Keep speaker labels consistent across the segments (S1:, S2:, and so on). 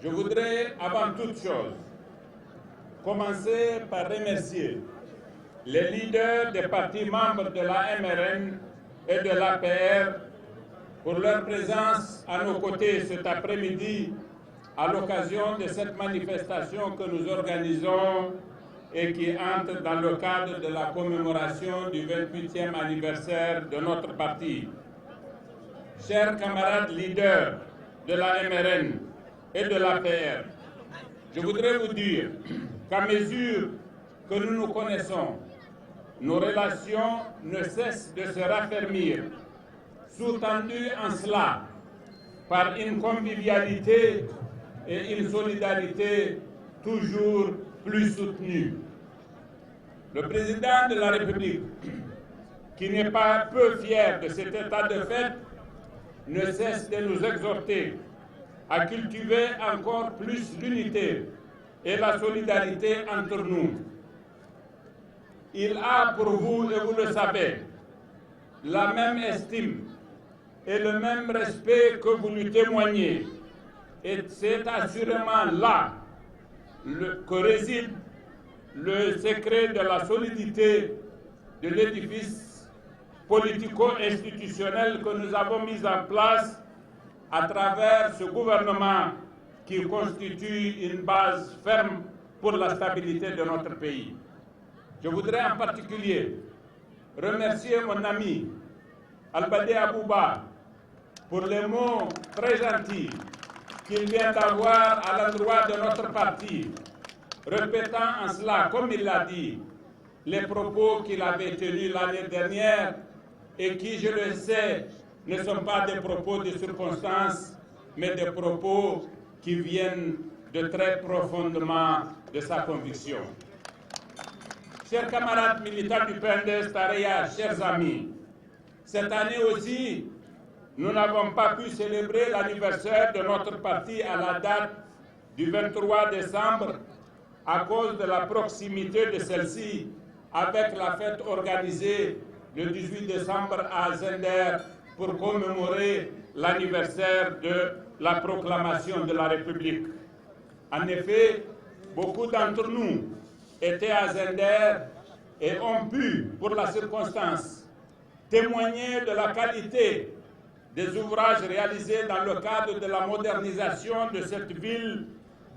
S1: Je voudrais, avant toute chose, commencer par remercier les leaders des partis membres de la MRN et de l'APR pour leur présence à nos côtés cet après-midi à l'occasion de cette manifestation que nous organisons et qui entre dans le cadre de la commémoration du 28e anniversaire de notre parti. Chers camarades leaders de la MRN et de l'APR, je voudrais vous dire qu'à mesure que nous nous connaissons, nos relations ne cessent de se raffermir, sous-tendues en cela par une convivialité et une solidarité toujours plus soutenue. Le président de la République, qui n'est pas peu fier de cet état de fait, ne cesse de nous exhorter à cultiver encore plus l'unité et la solidarité entre nous. Il a pour vous, et vous le savez, la même estime et le même respect que vous lui témoignez. Et c'est assurément là que réside le secret de la solidité de l'édifice politico-institutionnel que nous avons mis en place à travers ce gouvernement qui constitue une base ferme pour la stabilité de notre pays. Je voudrais en particulier remercier mon ami Albadé Abouba pour les mots très gentils qu'il vient d'avoir à l'endroit de notre parti, répétant en cela, comme il l'a dit, les propos qu'il avait tenus l'année dernière et qui, je le sais, ne sont pas des propos de circonstance, mais des propos qui viennent de très profondément de sa conviction. Chers camarades militants du PNDS Tareya, chers amis, cette année aussi, nous n'avons pas pu célébrer l'anniversaire de notre parti à la date du 23 décembre à cause de la proximité de celle-ci avec la fête organisée le 18 décembre à Zender pour commémorer l'anniversaire de la proclamation de la République. En effet, beaucoup d'entre nous étaient à Zender et ont pu, pour la circonstance, témoigner de la qualité des ouvrages réalisés dans le cadre de la modernisation de cette ville,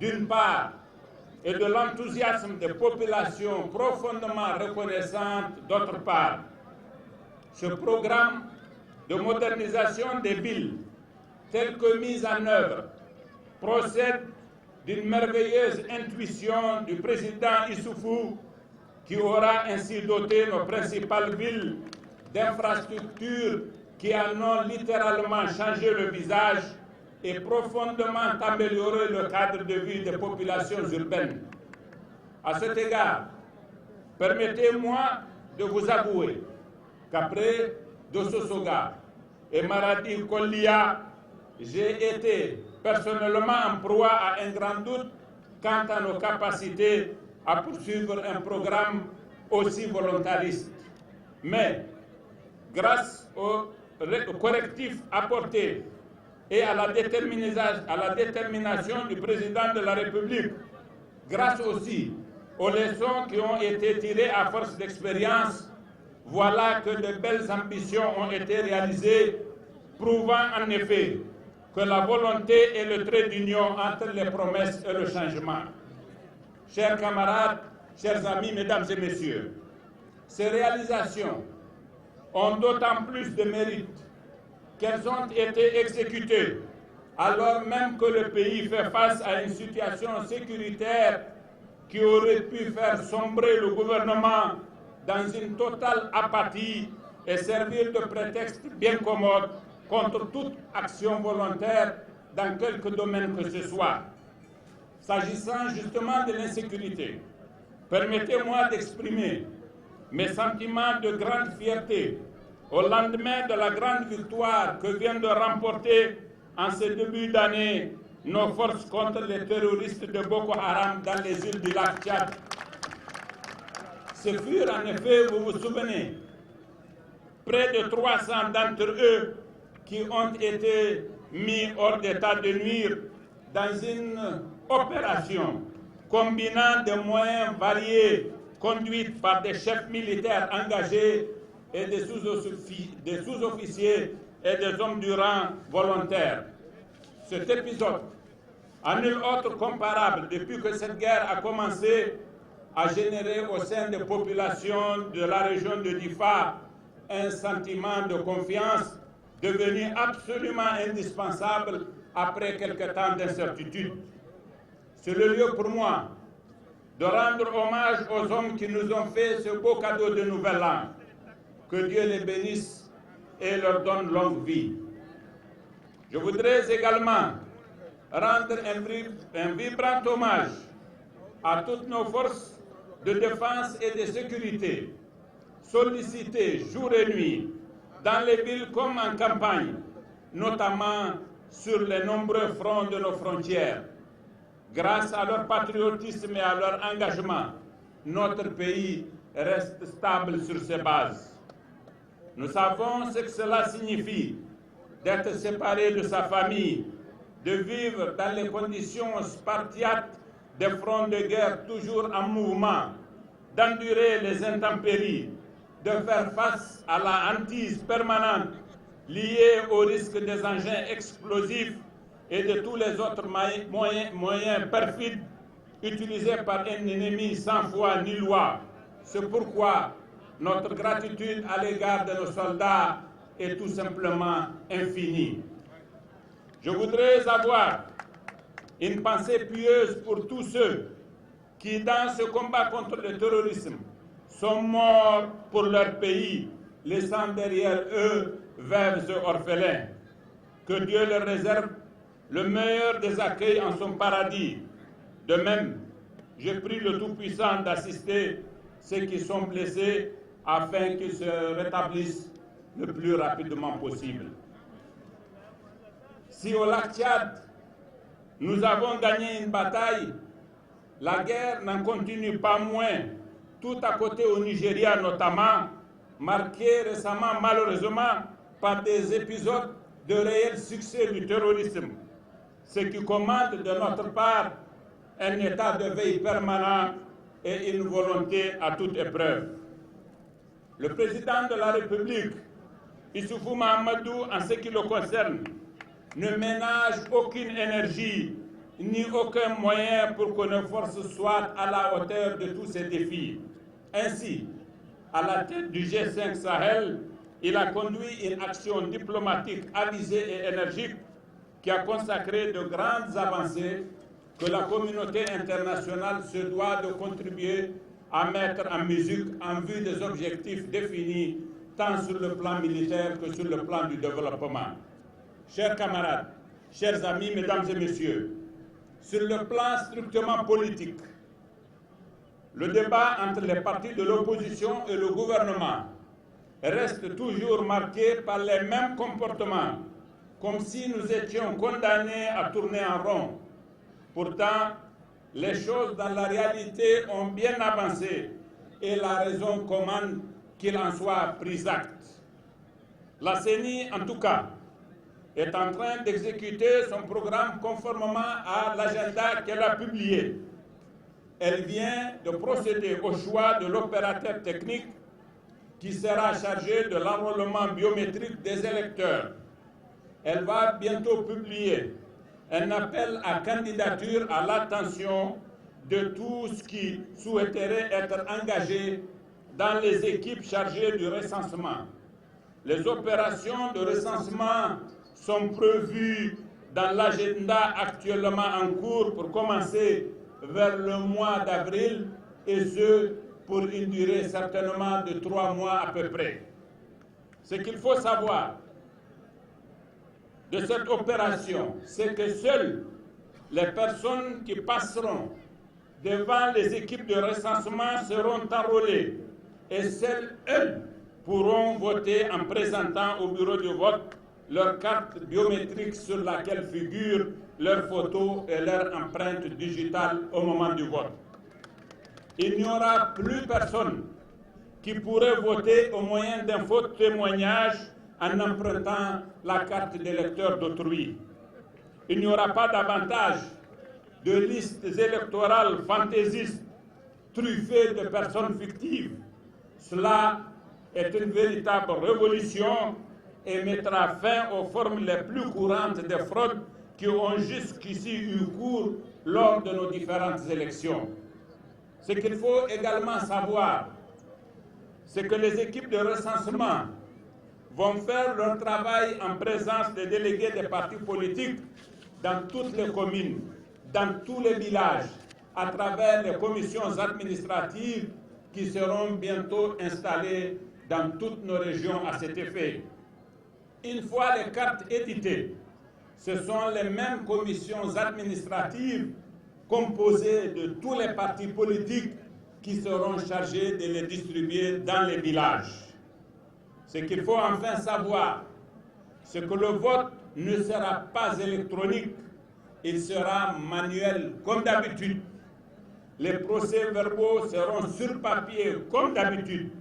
S1: d'une part, et de l'enthousiasme des populations profondément reconnaissantes, d'autre part. Ce programme de modernisation des villes, tel que mis en œuvre, procède d'une merveilleuse intuition du président Issoufou, qui aura ainsi doté nos principales villes d'infrastructures qui en ont littéralement changé le visage et profondément amélioré le cadre de vie des populations urbaines. À cet égard, permettez-moi de vous avouer qu'après Dosso-Soga et Maradi Kolia, j'ai été personnellement en proie à un grand doute quant à nos capacités à poursuivre un programme aussi volontariste. Mais, grâce aux correctifs apportés et à la détermination du président de la République, grâce aussi aux leçons qui ont été tirées à force d'expérience, voilà que de belles ambitions ont été réalisées, prouvant en effet que la volonté est le trait d'union entre les promesses et le changement. Chers camarades, chers amis, mesdames et messieurs, ces réalisations ont d'autant plus de mérite qu'elles ont été exécutées alors même que le pays fait face à une situation sécuritaire qui aurait pu faire sombrer le gouvernement dans une totale apathie et servir de prétexte bien commode contre toute action volontaire dans quelque domaine que ce soit. S'agissant justement de l'insécurité, permettez-moi d'exprimer mes sentiments de grande fierté au lendemain de la grande victoire que vient de remporter en ce début d'année nos forces contre les terroristes de Boko Haram dans les îles du lac Tchad. Ce furent en effet, vous vous souvenez, près de 300 d'entre eux qui ont été mis hors d'état de nuire dans une opération combinant des moyens variés conduite par des chefs militaires engagés et des sous-officiers et des hommes du rang volontaires. Cet épisode, à nul autre comparable depuis que cette guerre a commencé, a généré au sein des populations de la région de Difa un sentiment de confiance devenu absolument indispensable après quelque temps d'incertitude. C'est le lieu pour moi de rendre hommage aux hommes qui nous ont fait ce beau cadeau de Nouvel An. Que Dieu les bénisse et leur donne longue vie. Je voudrais également rendre un vibrant hommage à toutes nos forces de défense et de sécurité, sollicitées jour et nuit, dans les villes comme en campagne, notamment sur les nombreux fronts de nos frontières. Grâce à leur patriotisme et à leur engagement, notre pays reste stable sur ses bases. Nous savons ce que cela signifie d'être séparé de sa famille, de vivre dans les conditions spartiates des fronts de guerre toujours en mouvement, d'endurer les intempéries, de faire face à la hantise permanente liée au risque des engins explosifs et de tous les autres moyens perfides utilisés par un ennemi sans foi ni loi. C'est pourquoi notre gratitude à l'égard de nos soldats est tout simplement infinie. Je voudrais avoir une pensée pieuse pour tous ceux qui, dans ce combat contre le terrorisme, sont morts pour leur pays, laissant derrière eux veuves et orphelins. Que Dieu leur réserve le meilleur des accueils en son paradis. De même, je prie le Tout-Puissant d'assister ceux qui sont blessés afin qu'ils se rétablissent le plus rapidement possible. Si au lac Tchad, nous avons gagné une bataille, la guerre n'en continue pas moins, tout à côté au Nigeria notamment, marquée récemment malheureusement par des épisodes de réel succès du terrorisme, ce qui commande de notre part un état de veille permanent et une volonté à toute épreuve. Le président de la République, Issoufou Mahamadou, en ce qui le concerne, ne ménage aucune énergie ni aucun moyen pour que nos forces soient à la hauteur de tous ces défis. Ainsi, à la tête du G5 Sahel, il a conduit une action diplomatique avisée et énergique qui a consacré de grandes avancées que la communauté internationale se doit de contribuer à mettre en musique en vue des objectifs définis tant sur le plan militaire que sur le plan du développement. Chers camarades, chers amis, mesdames et messieurs, sur le plan strictement politique, le débat entre les partis de l'opposition et le gouvernement reste toujours marqué par les mêmes comportements, comme si nous étions condamnés à tourner en rond. Pourtant, les choses dans la réalité ont bien avancé et la raison commande qu'il en soit pris acte. La CENI, en tout cas, est en train d'exécuter son programme conformément à l'agenda qu'elle a publié. Elle vient de procéder au choix de l'opérateur technique qui sera chargé de l'enrôlement biométrique des électeurs. Elle va bientôt publier un appel à candidature à l'attention de tous qui souhaiteraient être engagés dans les équipes chargées du recensement. Les opérations de recensement sont prévues dans l'agenda actuellement en cours pour commencer vers le mois d'avril et ce pour une durée certainement de 3 mois à peu près. Ce qu'il faut savoir de cette opération, c'est que seules les personnes qui passeront devant les équipes de recensement seront enrôlées et seules elles pourront voter en présentant au bureau de vote leur carte biométrique sur laquelle figure leur photo et leur empreinte digitale au moment du vote. Il n'y aura plus personne qui pourrait voter au moyen d'un faux témoignage en empruntant la carte d'électeur d'autrui. Il n'y aura pas davantage de listes électorales fantaisistes truffées de personnes fictives. Cela est une véritable révolution et mettra fin aux formes les plus courantes de fraude qui ont jusqu'ici eu cours lors de nos différentes élections. Ce qu'il faut également savoir, c'est que les équipes de recensement vont faire leur travail en présence des délégués des partis politiques dans toutes les communes, dans tous les villages, à travers les commissions administratives qui seront bientôt installées dans toutes nos régions à cet effet. Une fois les cartes éditées, ce sont les mêmes commissions administratives composées de tous les partis politiques qui seront chargées de les distribuer dans les villages. Ce qu'il faut enfin savoir, c'est que le vote ne sera pas électronique, il sera manuel comme d'habitude. Les procès-verbaux seront sur papier comme d'habitude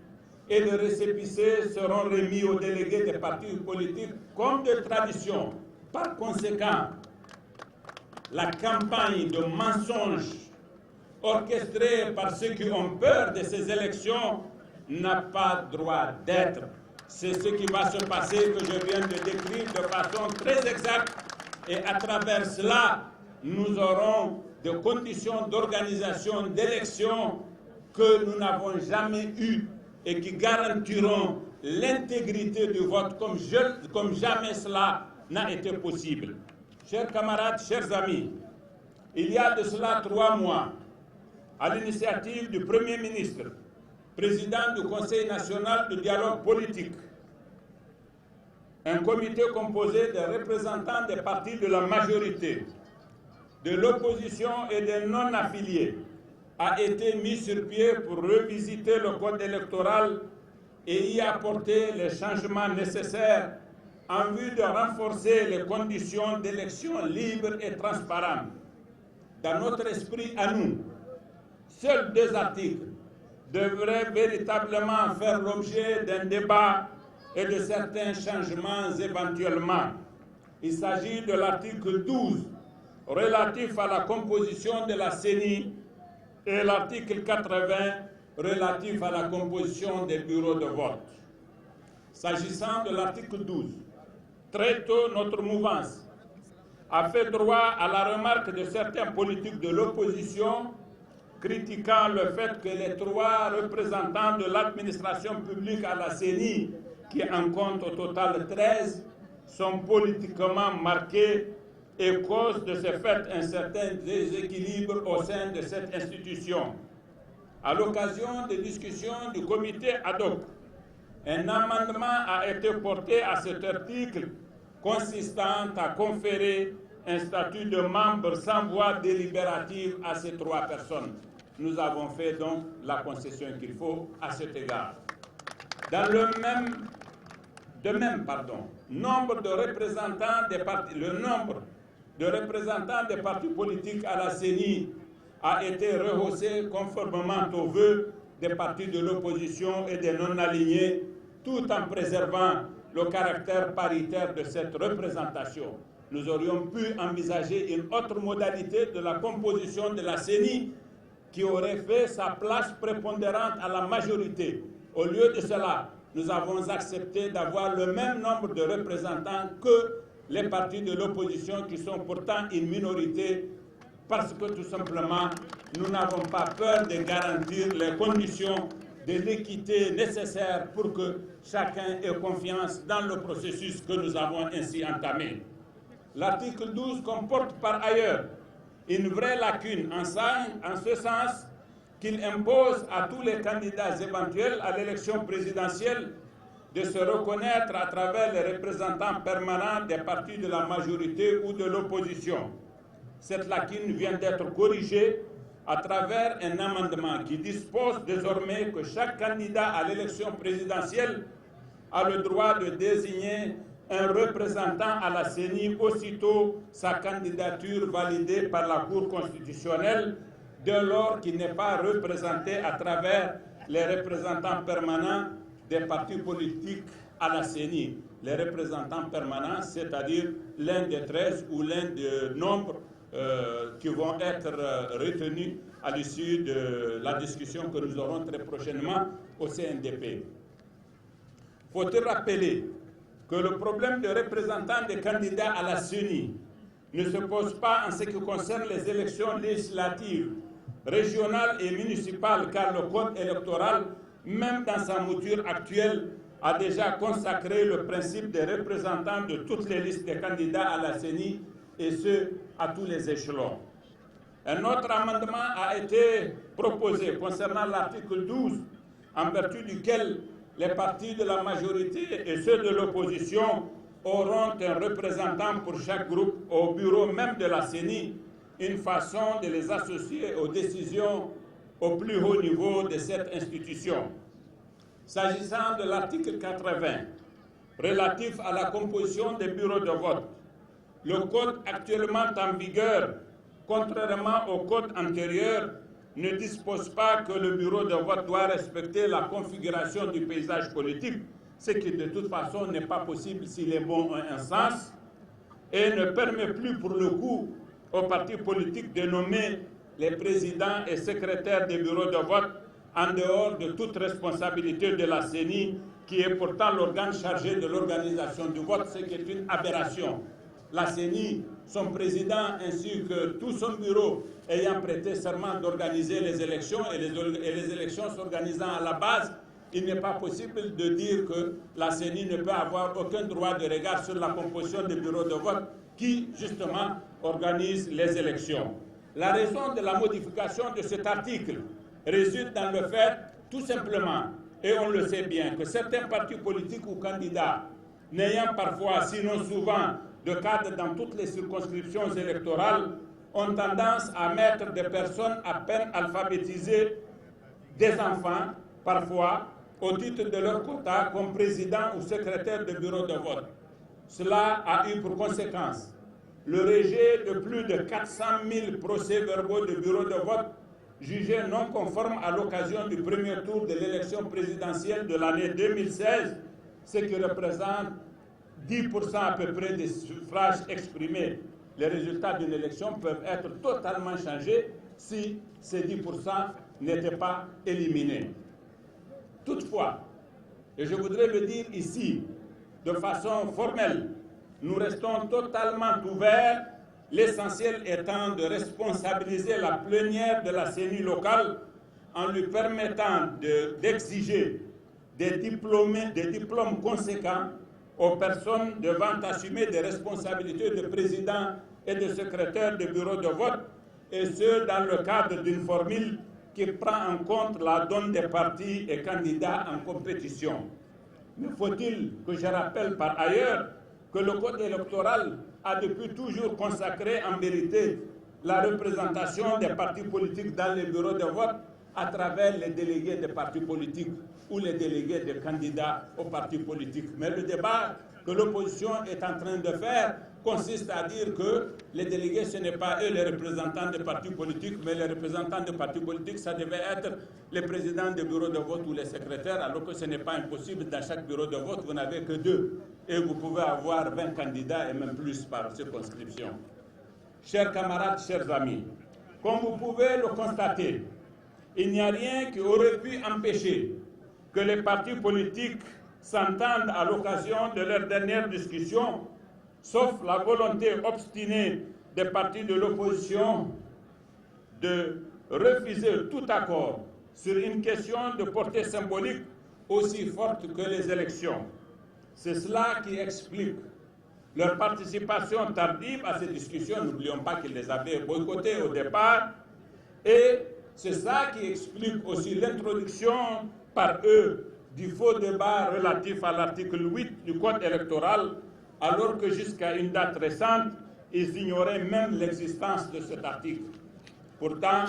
S1: et les récépissés seront remis aux délégués des partis politiques comme de tradition. Par conséquent, la campagne de mensonges orchestrée par ceux qui ont peur de ces élections n'a pas droit d'être. C'est ce qui va se passer que je viens de décrire de façon très exacte et à travers cela, nous aurons des conditions d'organisation d'élections que nous n'avons jamais eues et qui garantiront l'intégrité du vote comme jamais cela n'a été possible. Chers camarades, chers amis, il y a de cela 3 mois, à l'initiative du Premier ministre, président du Conseil national de dialogue politique, un comité composé des représentants des partis de la majorité, de l'opposition et des non-affiliés a été mis sur pied pour revisiter le code électoral et y apporter les changements nécessaires en vue de renforcer les conditions d'élections libres et transparentes. Dans notre esprit à nous, seuls 2 articles devraient véritablement faire l'objet d'un débat et de certains changements éventuellement. Il s'agit de l'article 12 relatif à la composition de la CENI et l'article 80 relatif à la composition des bureaux de vote. S'agissant de l'article 12, très tôt notre mouvance a fait droit à la remarque de certains politiques de l'opposition critiquant le fait que les 3 représentants de l'administration publique à la CENI, qui en compte au total 13, sont politiquement marqués et cause de ce fait un certain déséquilibre au sein de cette institution. À l'occasion des discussions du comité ad hoc, un amendement a été porté à cet article consistant à conférer un statut de membre sans voix délibérative à ces 3 personnes. Nous avons fait donc la concession qu'il faut à cet égard. Dans le même nombre de représentants des partis, le nombre de représentants des partis politiques à la CENI a été rehaussé conformément aux vœux des partis de l'opposition et des non-alignés, tout en préservant le caractère paritaire de cette représentation. Nous aurions pu envisager une autre modalité de la composition de la CENI qui aurait fait sa place prépondérante à la majorité. Au lieu de cela, nous avons accepté d'avoir le même nombre de représentants que les partis de l'opposition qui sont pourtant une minorité parce que tout simplement, nous n'avons pas peur de garantir les conditions de l'équité nécessaire pour que chacun ait confiance dans le processus que nous avons ainsi entamé. L'article 12 comporte par ailleurs une vraie lacune en ce sens qu'il impose à tous les candidats éventuels à l'élection présidentielle de se reconnaître à travers les représentants permanents des partis de la majorité ou de l'opposition. Cette lacune vient d'être corrigée à travers un amendement qui dispose désormais que chaque candidat à l'élection présidentielle a le droit de désigner un représentant à la CENI aussitôt sa candidature validée par la Cour constitutionnelle, dès lors qu'il n'est pas représenté à travers les représentants permanents des partis politiques à la CENI. les représentants permanents, c'est-à-dire l'un des 13 ou l'un des nombres qui vont être retenus à l'issue de la discussion que nous aurons très prochainement au CNDP. Faut-il rappeler que le problème de représentants des candidats à la CENI ne se pose pas en ce qui concerne les élections législatives, régionales et municipales, car le code électoral, même dans sa mouture actuelle, a déjà consacré le principe des représentants de toutes les listes des candidats à la CENI, et ce, à tous les échelons. Un autre amendement a été proposé concernant l'article 12, en vertu duquel les partis de la majorité et ceux de l'opposition auront un représentant pour chaque groupe au bureau même de la CENI, une façon de les associer aux décisions au plus haut niveau de cette institution. S'agissant de l'article 80, relatif à la composition des bureaux de vote, le code actuellement en vigueur, contrairement au code antérieur, ne dispose pas que le bureau de vote doit respecter la configuration du paysage politique, ce qui de toute façon n'est pas possible si les bons ont un sens, et ne permet plus pour le coup aux partis politiques de nommer les présidents et secrétaires des bureaux de vote en dehors de toute responsabilité de la CENI, qui est pourtant l'organe chargé de l'organisation du vote, ce qui est une aberration. La CENI, son président ainsi que tout son bureau ayant prêté serment d'organiser les élections et les élections s'organisant à la base, il n'est pas possible de dire que la CENI ne peut avoir aucun droit de regard sur la composition des bureaux de vote qui, justement, organisent les élections. La raison de la modification de cet article réside dans le fait, tout simplement, et on le sait bien, que certains partis politiques ou candidats, n'ayant parfois, sinon souvent, de cadre dans toutes les circonscriptions électorales, ont tendance à mettre des personnes à peine alphabétisées, des enfants, parfois, au titre de leur quota comme président ou secrétaire de bureau de vote. Cela a eu pour conséquence le rejet de plus de 400 000 procès-verbaux de bureau de vote jugés non conformes à l'occasion du premier tour de l'élection présidentielle de l'année 2016, ce qui représente 10% à peu près des suffrages exprimés. Les résultats d'une élection peuvent être totalement changés si ces 10% n'étaient pas éliminés. Toutefois, et je voudrais le dire ici, de façon formelle, nous restons totalement ouverts, l'essentiel étant de responsabiliser la plénière de la CENI locale en lui permettant d'exiger des diplômes conséquents aux personnes devant assumer des responsabilités de président et de secrétaire de bureau de vote, et ce, dans le cadre d'une formule qui prend en compte la donne des partis et candidats en compétition. Mais faut-il que je rappelle par ailleurs que le code électoral a depuis toujours consacré en vérité la représentation des partis politiques dans les bureaux de vote à travers les délégués des partis politiques ou les délégués des candidats aux partis politiques. Mais le débat que l'opposition est en train de faire consiste à dire que les délégués, ce n'est pas eux les représentants des partis politiques, mais les représentants des partis politiques, ça devait être les présidents des bureaux de vote ou les secrétaires, alors que ce n'est pas impossible. Dans chaque bureau de vote, vous n'avez que 2, et vous pouvez avoir 20 candidats et même plus par circonscription. Chers camarades, chers amis, comme vous pouvez le constater, il n'y a rien qui aurait pu empêcher que les partis politiques s'entendent à l'occasion de leur dernière discussion, sauf la volonté obstinée des partis de l'opposition de refuser tout accord sur une question de portée symbolique aussi forte que les élections. C'est cela qui explique leur participation tardive à ces discussions. N'oublions pas qu'ils les avaient boycottées au départ. Et c'est ça qui explique aussi l'introduction par eux du faux débat relatif à l'article 8 du Code électoral, alors que jusqu'à une date récente, ils ignoraient même l'existence de cet article. Pourtant,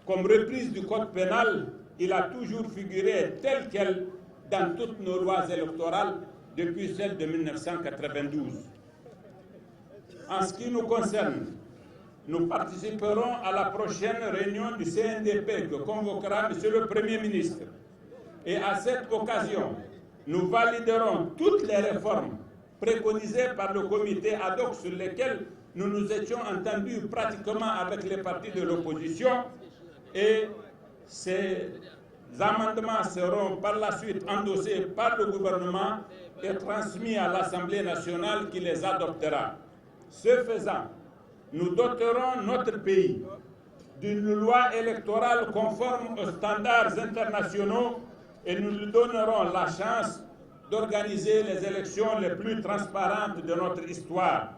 S1: comme reprise du Code pénal, il a toujours figuré tel quel dans toutes nos lois électorales depuis celle de 1992. En ce qui nous concerne, nous participerons à la prochaine réunion du CNDP que convoquera M. le Premier ministre. Et à cette occasion, nous validerons toutes les réformes préconisés par le comité ad hoc sur lesquels nous nous étions entendus pratiquement avec les partis de l'opposition, et ces amendements seront par la suite endossés par le gouvernement et transmis à l'Assemblée nationale qui les adoptera. Ce faisant, nous doterons notre pays d'une loi électorale conforme aux standards internationaux et nous lui donnerons la chance d'organiser les élections les plus transparentes de notre histoire.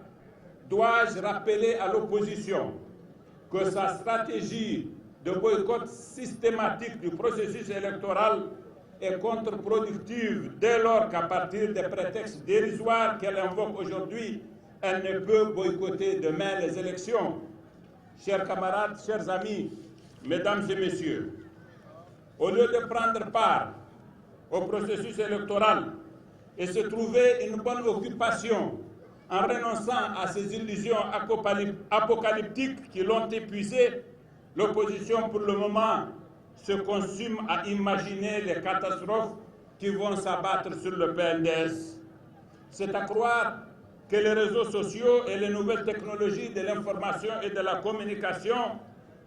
S1: Dois-je rappeler à l'opposition que sa stratégie de boycott systématique du processus électoral est contre-productive dès lors qu'à partir des prétextes dérisoires qu'elle invoque aujourd'hui, elle ne peut boycotter demain les élections. Chers camarades, chers amis, mesdames et messieurs, au lieu de prendre part au processus électoral et se trouver une bonne occupation en renonçant à ces illusions apocalyptiques qui l'ont épuisé, l'opposition pour le moment se consume à imaginer les catastrophes qui vont s'abattre sur le PNDS. C'est à croire que les réseaux sociaux et les nouvelles technologies de l'information et de la communication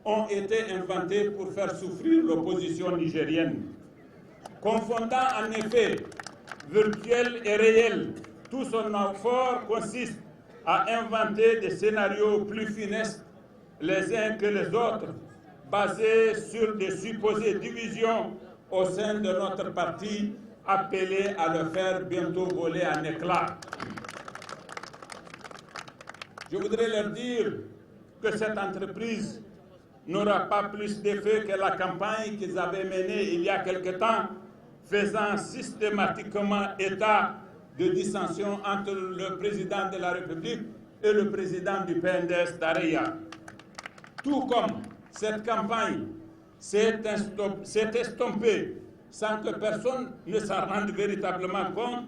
S1: ont été inventés pour faire souffrir l'opposition nigérienne. Confondant en effet virtuel et réel, tout son effort consiste à inventer des scénarios plus funestes les uns que les autres, basés sur des supposées divisions au sein de notre parti, appelés à le faire bientôt voler en éclats. Je voudrais leur dire que cette entreprise n'aura pas plus d'effet que la campagne qu'ils avaient menée il y a quelque temps, faisant systématiquement état de dissension entre le président de la République et le président du PNDS Tareya. Tout comme cette campagne s'est estompée sans que personne ne s'en rende véritablement compte,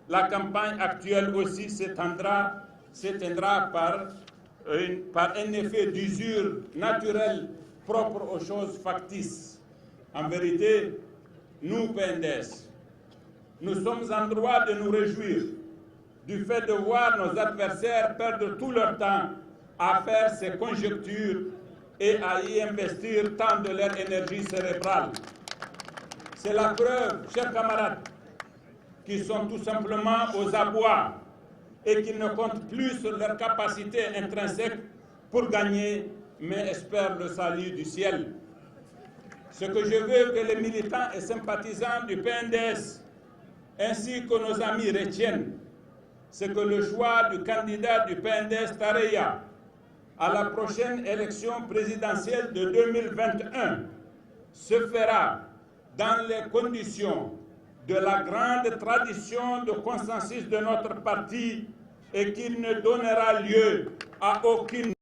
S1: la campagne actuelle aussi s'éteindra par un effet d'usure naturelle propre aux choses factices. En vérité, nous, PNDS, nous sommes en droit de nous réjouir du fait de voir nos adversaires perdre tout leur temps à faire ces conjectures et à y investir tant de leur énergie cérébrale. C'est la preuve, chers camarades, qu'ils sont tout simplement aux abois et qu'ils ne comptent plus sur leur capacité intrinsèque pour gagner, mais espèrent le salut du ciel. Ce que je veux que les militants et sympathisants du PNDS ainsi que nos amis retiennent, c'est que le choix du candidat du PNDS Tareya à la prochaine élection présidentielle de 2021 se fera dans les conditions de la grande tradition de consensus de notre parti et qu'il ne donnera lieu à aucune